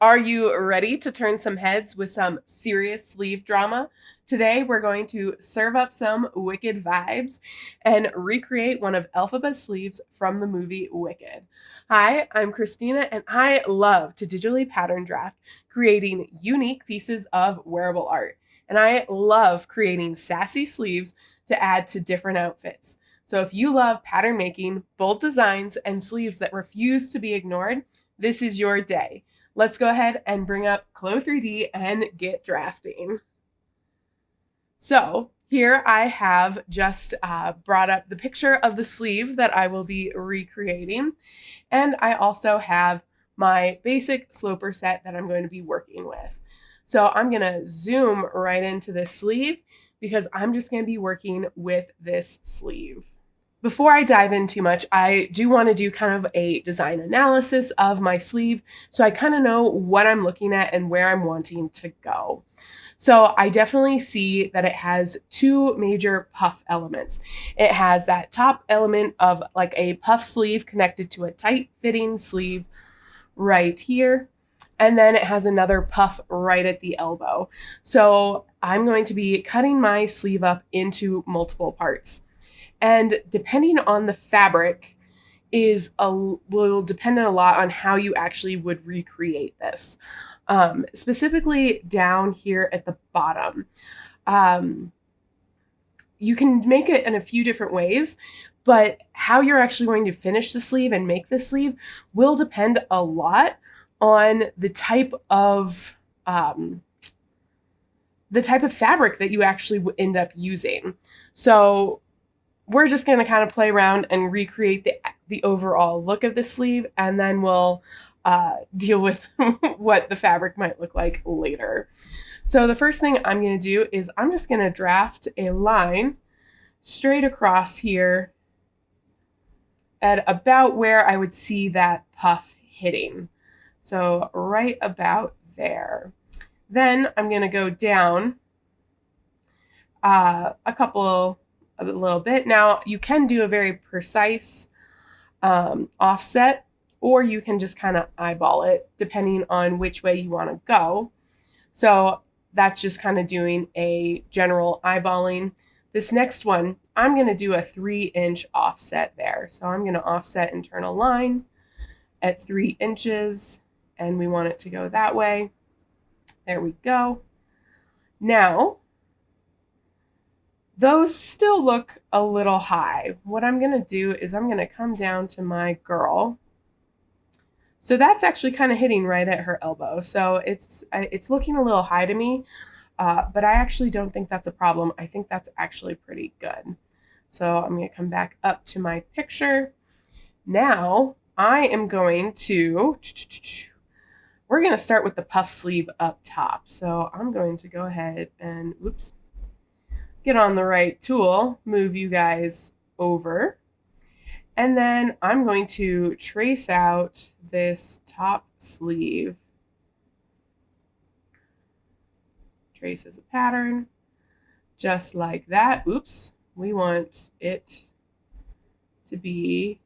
Are you ready to turn some heads with some serious sleeve drama? Today, we're going to serve up some Wicked vibes and recreate one of Elphaba's sleeves from the movie Wicked. Hi, I'm Christina, and I love to digitally pattern draft, creating unique pieces of wearable art. And I love creating sassy sleeves to add to different outfits. So if you love pattern making, bold designs, and sleeves that refuse to be ignored, this is your day. Let's go ahead and bring up Clo 3D and get drafting. So here I have just brought up the picture of the sleeve that I will be recreating. And I also have my basic sloper set that I'm going to be working with. So I'm going to zoom right into this sleeve because I'm just going to be working with this sleeve. Before I dive in too much, I do want to do kind of a design analysis of my sleeve so I kind of know what I'm looking at and where I'm wanting to go. So I definitely see that it has two major puff elements. It has that top element of like a puff sleeve connected to a tight fitting sleeve right here. And then it has another puff right at the elbow. So I'm going to be cutting my sleeve up into multiple parts. And depending on the fabric will depend a lot on how you actually would recreate this. Specifically down here at the bottom. Um, you can make it in a few different ways, but how you're actually going to finish the sleeve and make the sleeve will depend a lot on the type of fabric that you actually end up using. So we're just going to kind of play around and recreate the overall look of the sleeve, and then we'll deal with what the fabric might look like later. So the first thing I'm going to do is I'm just going to draft a line straight across here at about where I would see that puff hitting. So right about there. Then I'm going to go down a little bit. Now you can do a very precise offset, or you can just kind of eyeball it depending on which way you want to go. So that's just kind of doing a general eyeballing. This next one, I'm going to do a 3-inch offset there. So I'm going to offset internal line at 3 inches, and we want it to go that way. There we go. Now, those still look a little high. What I'm going to do is I'm going to come down to my girl. So that's actually kind of hitting right at her elbow. So it's looking a little high to me, but I actually don't think that's a problem. I think that's actually pretty good. So I'm going to come back up to my picture. Now I am going to, we're going to start with the puff sleeve up top. So I'm going to go ahead and, whoops, get on the right tool, move you guys over. And then I'm going to trace out this top sleeve. Trace as a pattern, just like that. Oops, we want it to be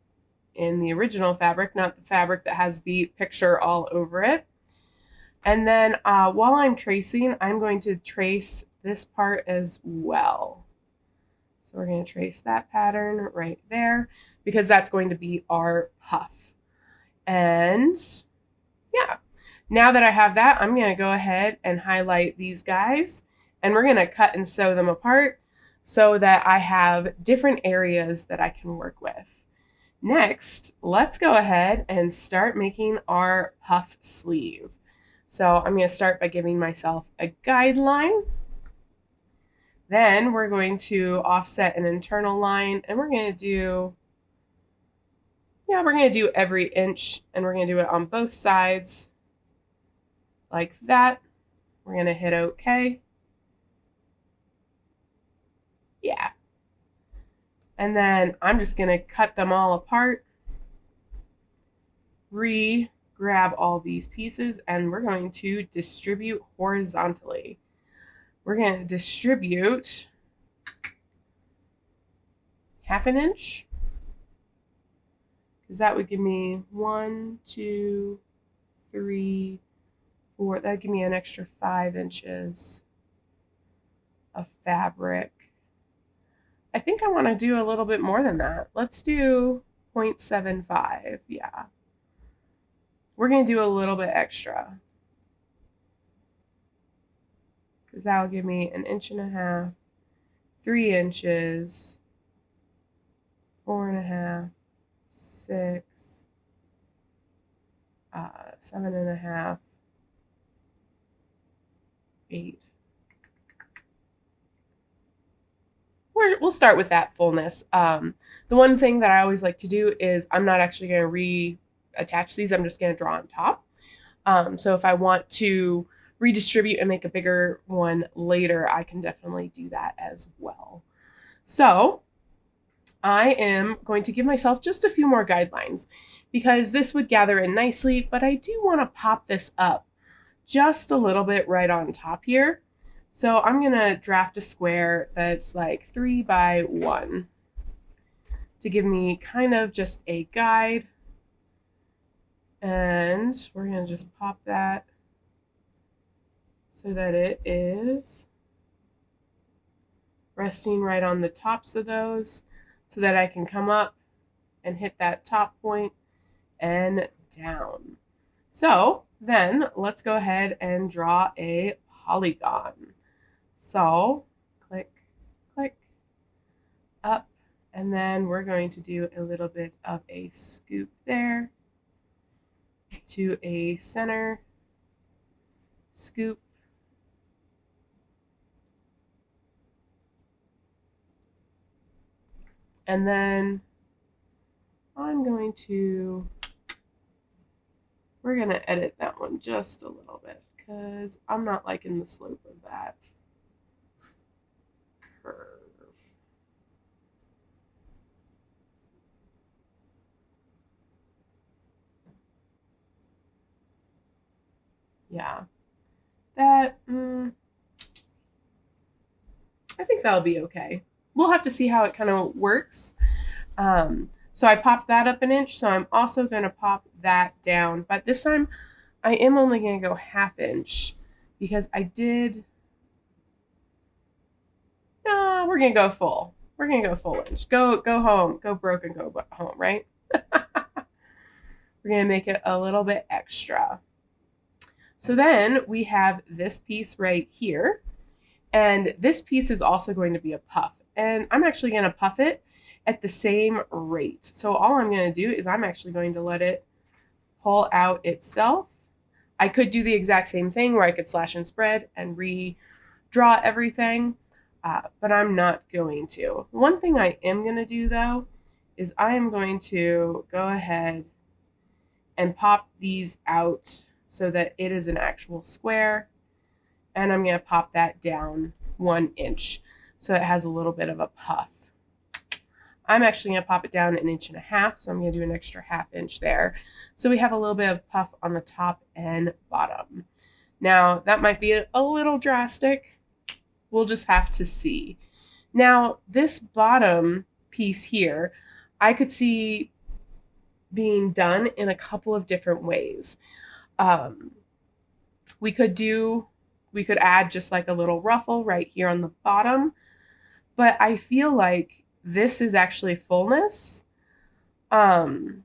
in the original fabric, not the fabric that has the picture all over it. And then while I'm tracing, I'm going to trace this part as well. So we're going to trace that pattern right there because that's going to be our puff. And yeah, now that I have that, I'm going to go ahead and highlight these guys, and we're going to cut and sew them apart so that I have different areas that I can work with. Next, let's go ahead and start making our puff sleeve. So I'm going to start by giving myself a guideline. Then we're going to offset an internal line, and we're going to do every inch, and we're going to do it on both sides like that. We're going to hit OK. Yeah. And then I'm just going to cut them all apart, grab all these pieces, and we're going to distribute horizontally. We're going to distribute 1/2 inch, because that would give me 1, 2, 3, that'd give me an extra 5 inches of fabric. I think I want to do a little bit more than that. Let's do 0.75. Yeah. We're going to do a little bit extra, because that will give me an inch and a half, 3 inches, 4.5, 6, 7.5, 8. We'll start with that fullness. The one thing that I always like to do is I'm not actually going to reattach these. I'm just going to draw on top. So if I want to redistribute and make a bigger one later, I can definitely do that as well. So I am going to give myself just a few more guidelines, because this would gather in nicely, but I do want to pop this up just a little bit right on top here. So I'm going to draft a square that's like 3 by 1 to give me kind of just a guide. And we're going to just pop that so that it is resting right on the tops of those, so that I can come up and hit that top point and down. So then let's go ahead and draw a polygon. So click, click, up, and then we're going to do a little bit of a scoop there to a center scoop. And then we're going to edit that one just a little bit, because I'm not liking the slope of that curve. Yeah, that, I think that'll be okay. We'll have to see how it kind of works. So I popped that up an inch, so I'm also going to pop that down. But this time, I am only going to go 1/2 inch, because no, we're going to go full. We're going to go full inch. Go home. Go broke and go home, right? We're going to make it a little bit extra. So then we have this piece right here. And this piece is also going to be a puff. And I'm actually going to puff it at the same rate. So all I'm going to do is I'm actually going to let it pull out itself. I could do the exact same thing where I could slash and spread and redraw everything, but I'm not going to. One thing I am going to do, though, is I am going to go ahead and pop these out so that it is an actual square. And I'm going to pop that down 1 inch so it has a little bit of a puff. I'm actually going to pop it down 1.5 inches, so I'm going to do an extra 1/2 inch there. So we have a little bit of puff on the top and bottom. Now, that might be a little drastic. We'll just have to see. Now, this bottom piece here, I could see being done in a couple of different ways. We could add just like a little ruffle right here on the bottom, but I feel like this is actually fullness. So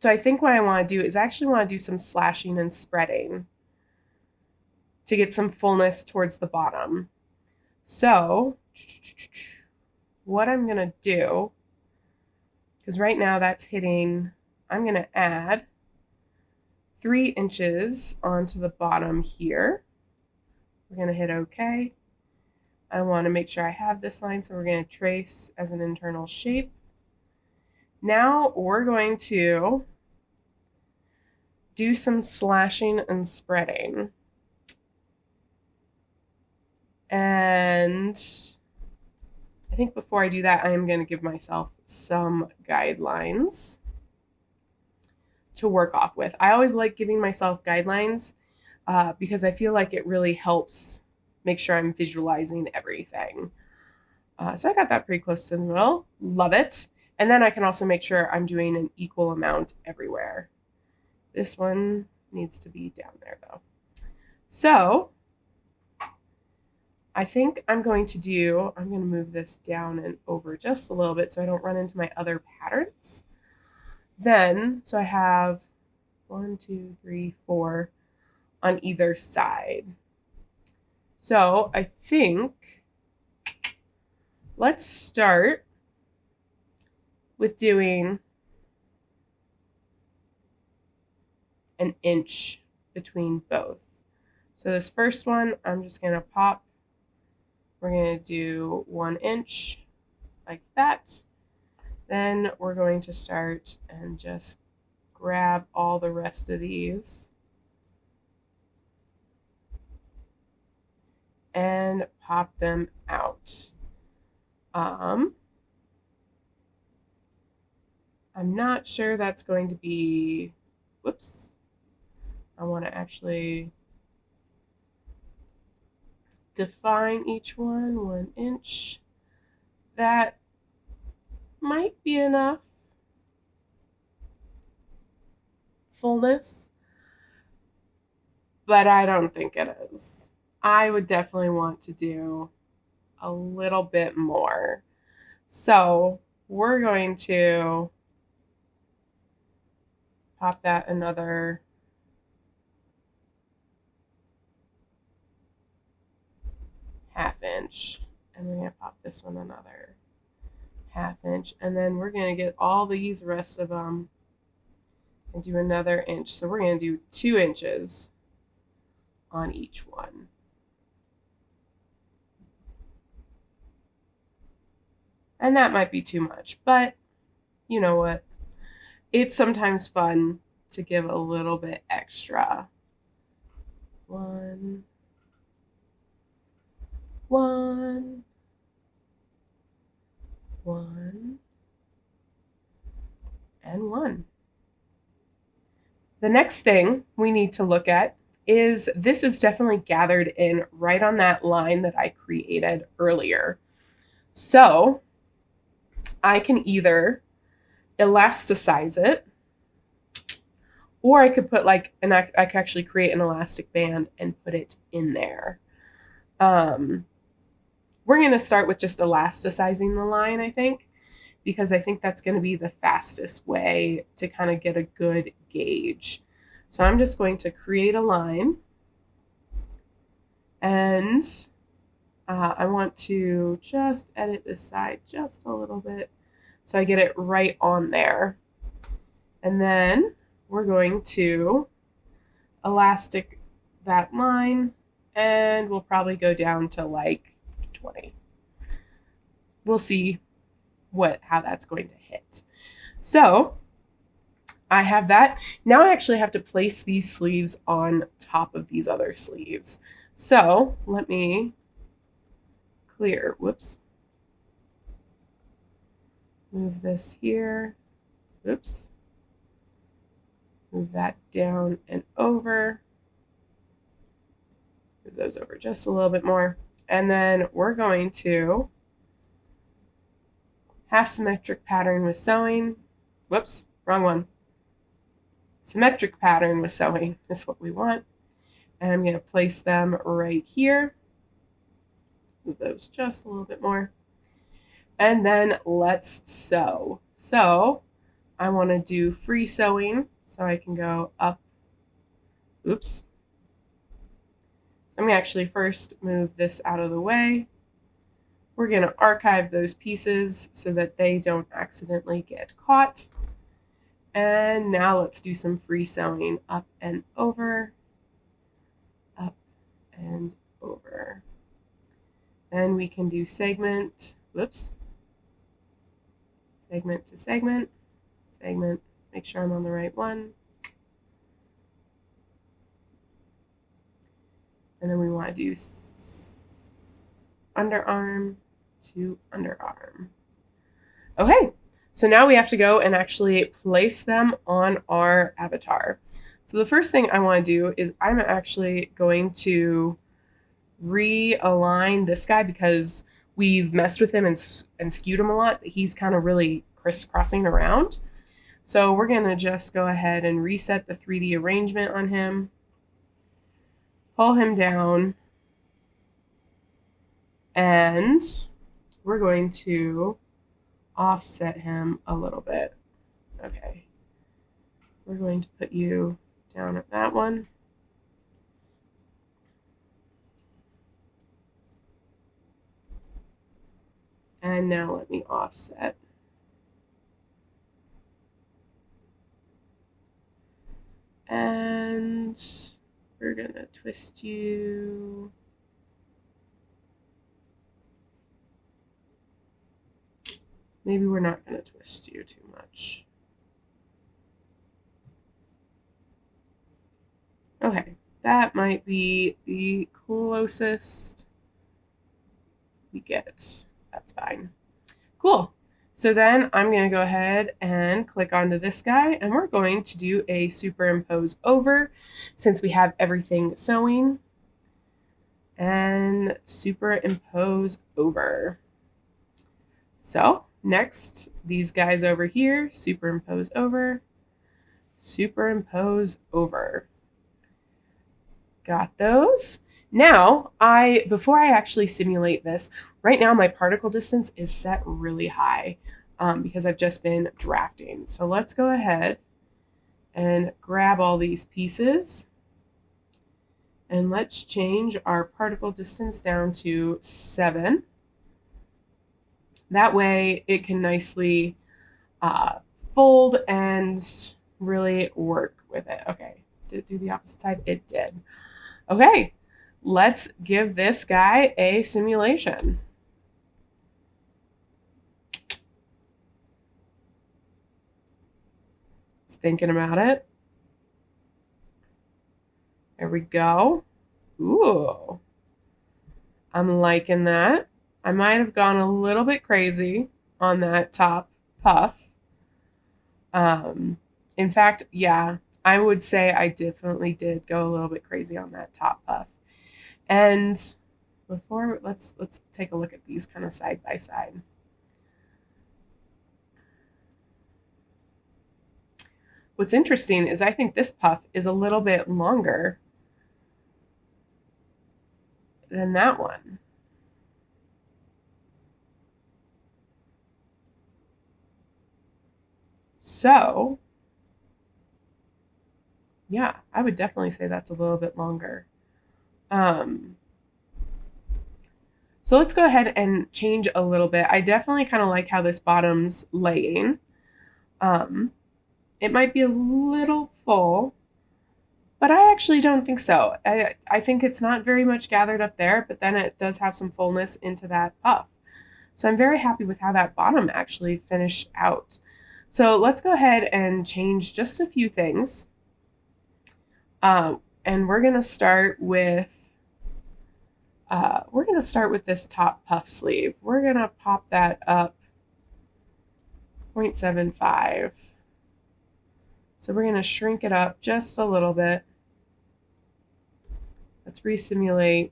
I think what I want to do is actually want to do some slashing and spreading to get some fullness towards the bottom. So what I'm going to do, because right now that's hitting, I'm going to add 3 inches onto the bottom here. We're going to hit OK. I want to make sure I have this line, so we're going to trace as an internal shape. Now we're going to do some slashing and spreading. And I think before I do that, I am going to give myself some guidelines to work off with. I always like giving myself guidelines because I feel like it really helps make sure I'm visualizing everything. So I got that pretty close to the middle. Love it. And then I can also make sure I'm doing an equal amount everywhere. This one needs to be down there though. So I think I'm going to move this down and over just a little bit so I don't run into my other patterns. Then, so I have 1, 2, 3, 4 on either side. So I think let's start with doing an inch between both. So this first one, I'm just going to pop. We're going to do 1 inch like that. Then we're going to start and just grab all the rest of these and pop them out. I'm not sure that's going to be, whoops. I want to actually define each one, 1 inch. That might be enough fullness, but I don't think it is. I would definitely want to do a little bit more. So we're going to pop that another ½ inch, and we're going to pop this one another ½ inch, and then we're going to get all these rest of them and do another inch. So we're going to do 2 inches on each one. And that might be too much, but you know what? It's sometimes fun to give a little bit extra. 1, 1, 1, and 1. The next thing we need to look at is this is definitely gathered in right on that line that I created earlier. So I can either elasticize it, or I could put I could actually create an elastic band and put it in there. We're going to start with just elasticizing the line, I think, because I think that's going to be the fastest way to kind of get a good gauge. So I'm just going to create a line, and I want to just edit this side just a little bit so I get it right on there. And then we're going to elastic that line, and we'll probably go down to like 20. We'll see how that's going to hit. So I have that. Now I actually have to place these sleeves on top of these other sleeves. So let me clear, whoops. Move this here, oops. Move that down and over. Move those over just a little bit more. And then we're going to half symmetric pattern with sewing. Whoops, wrong one. Symmetric pattern with sewing is what we want. And I'm going to place them right here. Move those just a little bit more. And then let's sew. So I want to do free sewing, so I can go up. Oops. So I'm going to actually first move this out of the way. We're going to archive those pieces so that they don't accidentally get caught. And now let's do some free sewing up and over, up and over. Then we can do segment, whoops, segment to segment, segment, make sure I'm on the right one. And then we want to do underarm to underarm. Okay, so now we have to go and actually place them on our avatar. So the first thing I want to do is I'm actually going to realign this guy because we've messed with him and skewed him a lot. He's kind of really crisscrossing around. So we're going to just go ahead and reset the 3D arrangement on him. pull him down, and we're going to offset him a little bit. Okay. We're going to put you down at that one. And now let me offset. And we're going to twist you. Maybe we're not going to twist you too much. Okay, that might be the closest we get. That's fine. Cool. So then I'm going to go ahead and click onto this guy, and we're going to do a superimpose over since we have everything sewing. And superimpose over. So next, these guys over here, superimpose over, superimpose over. Got those. Now, before I actually simulate this, right now my particle distance is set really high because I've just been drafting. So let's go ahead and grab all these pieces. And let's change our particle distance down to 7. That way it can nicely fold and really work with it. Okay, did it do the opposite side? It did. Okay, let's give this guy a simulation. It's thinking about it. There we go. Ooh, I'm liking that. I might have gone a little bit crazy on that top puff. In fact, yeah, I would say I definitely did go a little bit crazy on that top puff. And before, let's take a look at these kind of side by side. What's interesting is I think this puff is a little bit longer than that one. So, yeah, I would definitely say that's a little bit longer. So let's go ahead and change a little bit. I definitely kind of like how this bottom's laying. It might be a little full, but I actually don't think so. I think it's not very much gathered up there, but then it does have some fullness into that puff. So I'm very happy with how that bottom actually finished out. So let's go ahead and change just a few things. And we're going to start with this top puff sleeve. We're going to pop that up 0.75. So we're going to shrink it up just a little bit. Let's resimulate.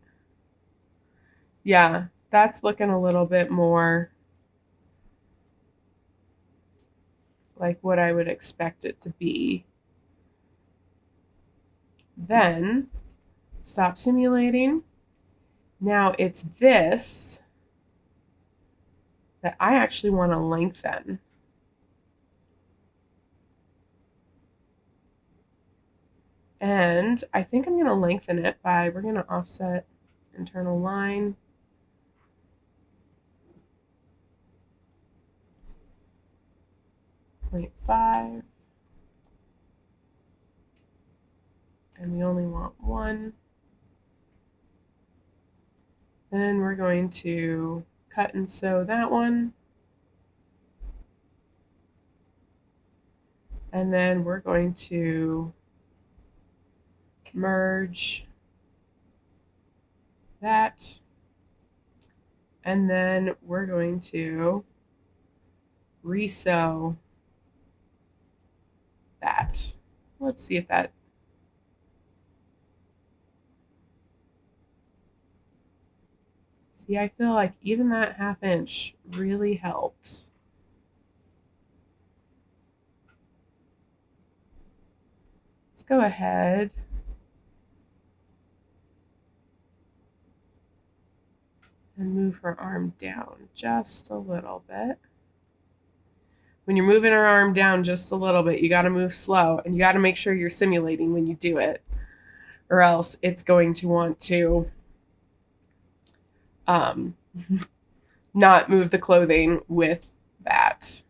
Yeah, that's looking a little bit more like what I would expect it to be. Then stop simulating. Now it's this that I actually want to lengthen. And I think I'm going to lengthen it we're going to offset internal line. .5. And we only want 1. Then we're going to cut and sew that one. And then we're going to merge that. And then we're going to resew that. Let's see if that. See, I feel like even that 1/2 inch really helps. Let's go ahead And move her arm down just a little bit. When you're moving her arm down just a little bit, you got to move slow, and you got to make sure you're simulating when you do it, or else it's going to want to not move the clothing with that.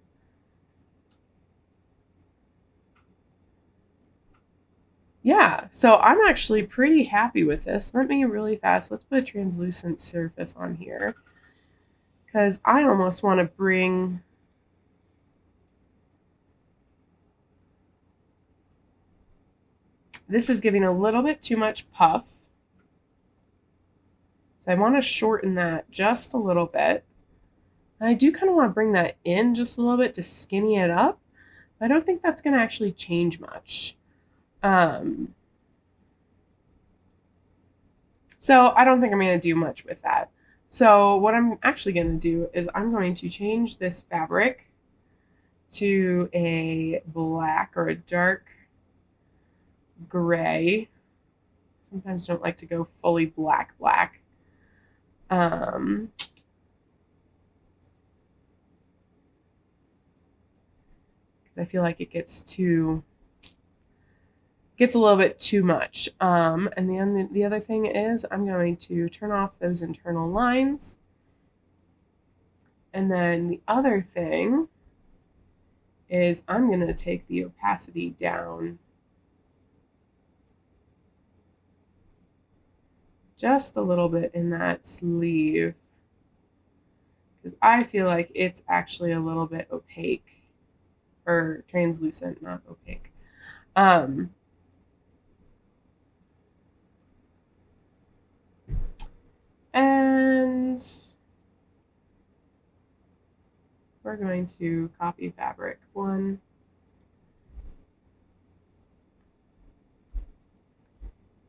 Yeah, so I'm actually pretty happy with this. Let me really fast, let's put a translucent surface on here, because I almost want to bring this is giving a little bit too much puff. So I want to shorten that just a little bit. And I do kind of want to bring that in just a little bit to skinny it up. I don't think that's going to actually change much. So I don't think I'm going to do much with that. So what I'm actually going to do is I'm going to change this fabric to a black or a dark gray. Sometimes don't like to go fully black. Because I feel like it gets a little bit too much. And the other thing is I'm going to turn off those internal lines. And then the other thing is I'm going to take the opacity down just a little bit in that sleeve, because I feel like it's actually a little bit opaque, or translucent, not opaque. And we're going to copy fabric 1.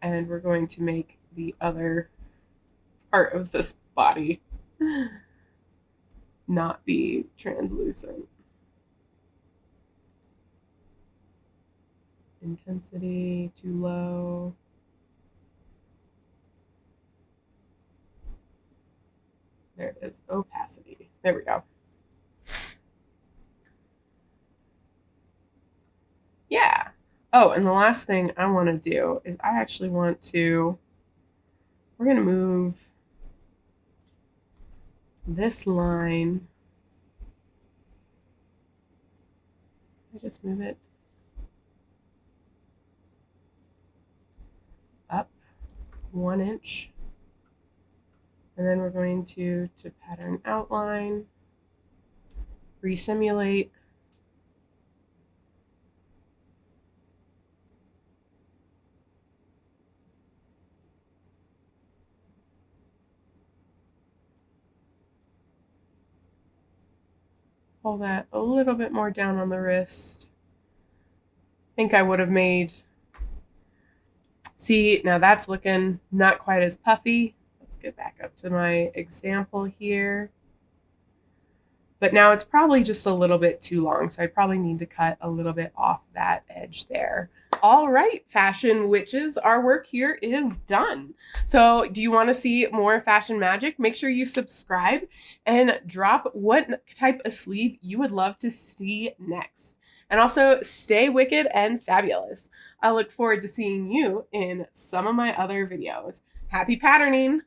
And we're going to make the other part of this body not be translucent. Intensity too low. There it is, opacity. There we go. Yeah. Oh, and the last thing I want to do is I actually want to, we're going to move this line. I just move it up 1 inch. And then we're going to pattern outline, resimulate. Pull that a little bit more down on the wrist. I think I would have made, see, now that's looking not quite as puffy. Let's get back up to my example here. But now it's probably just a little bit too long, so I probably need to cut a little bit off that edge there. All right, fashion witches, our work here is done. So do you want to see more fashion magic? Make sure you subscribe and drop what type of sleeve you would love to see next. And also stay wicked and fabulous. I look forward to seeing you in some of my other videos. Happy patterning!